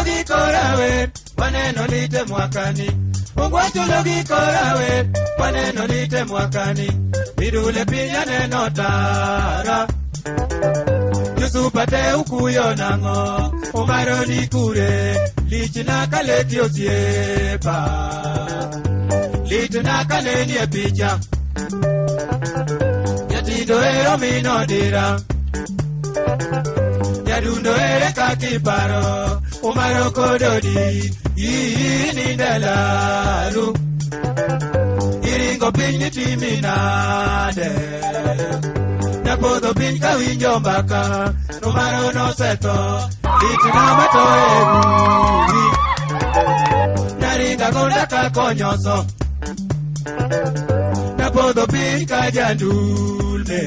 logi korawe, waneno lite mwakani. Ungwacho logi korawe, waneno lite mwakani. Vidule pinya neno tara. Yusupate ukuyo nango, umaro ni kure, lichina kaleti osiepa. Lichina kaleni e picha. Yatido ero minodira. Yadundo ere kakiparo, umaro kododi, ini delaru. Iringo pinyi timinade. Napodo piny ka winjo mbaka, numaro no seto, itina mato ewi. Naringa gonda ka konyoso, napodo piny ka jandulme.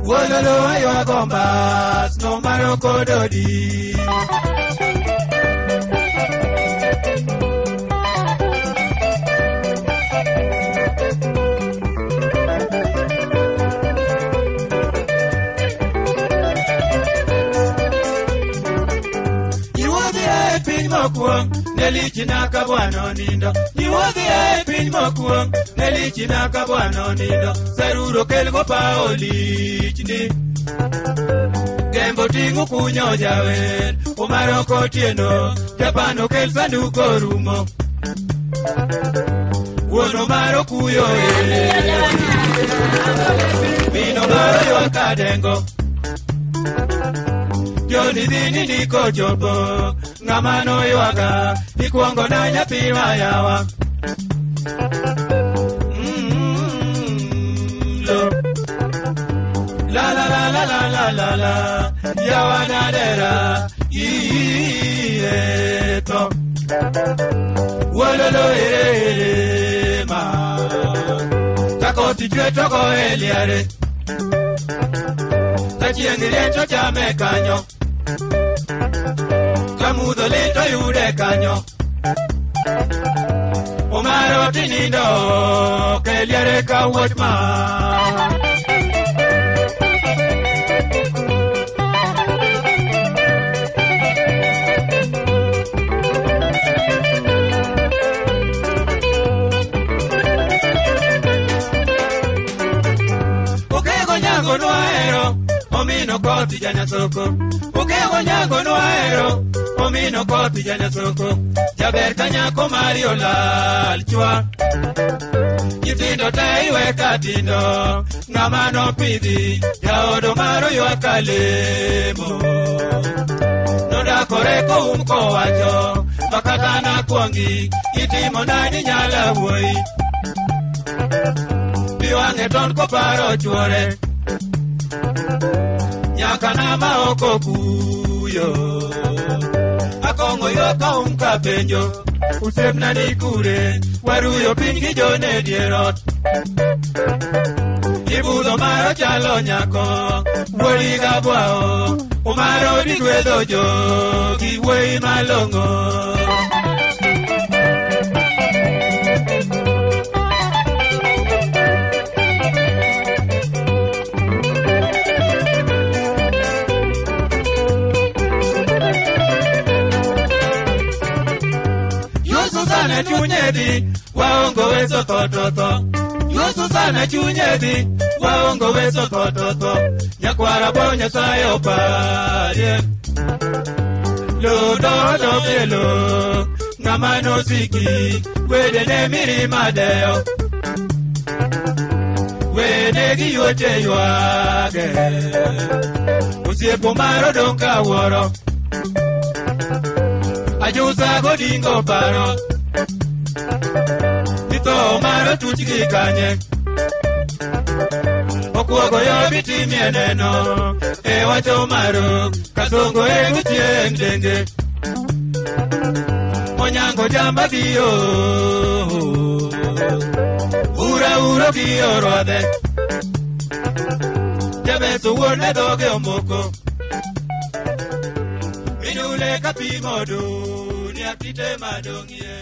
Wololo ayo agombas, numaro kododi. Nelichina kabwano nindo, niwodhi e piny mokwong. Nelichina kabwano nindo, saruro kelgo pa olichni. Gembo tingu kunyo jawer, umaro kotieno, japano kel sanduko rumo. Wono maro kuyo Mino maro yo kadengo. Joni dhini niko jobo, ngamano yuaga, ikuongo na nyathi mayawa. Lo. La la la la la la la la, yawa nadera, ieto. Wololo ere ma, takoti chweto ko eliare. Tachiengi lecho chame kanyo. Kamudo lento yude kanyo. Umaro tinindo, keliare ka wotma. Ukego nyango noero, omino koti janya soko. Ukego nyango noero, omino koti janya soko. Jaber kanyako Mario lal chwa. Nyithindo te iwe katindo, ngamano pidhi, jaodo maro ywa kalemo. Nodakore ko umko wacho, makata na kuangi, itimo nani nyala wuoi. Biwange ton ko paro chwore, nyaka na maoko kuyo. Akongo yo ka umka penjo, usepna ni kure, waruyo pingi jone dierot. Ibudo maro chalo nyako, wori gabwao, umaro digwedo jogi wei malongo. Sana chunyedi, waongo weso tototo. Yusu sana chunyedi, waongo weso tototo. Nyakwara bonya sayo parye. Lodo pelo, ngamano ziki, wede ne miri madeo. Wede giyote yuage, usiepo maro donka woro. Ajusa godingo paro. Nito maro tuchiki kanye. Okuogo yo biti mieneno. Wacho maro, kasongo guchieng denge. Monyango jamba dio. Ura dio rode. Jabeso wone doge omoko. Minule kapimodu, niakite madongie.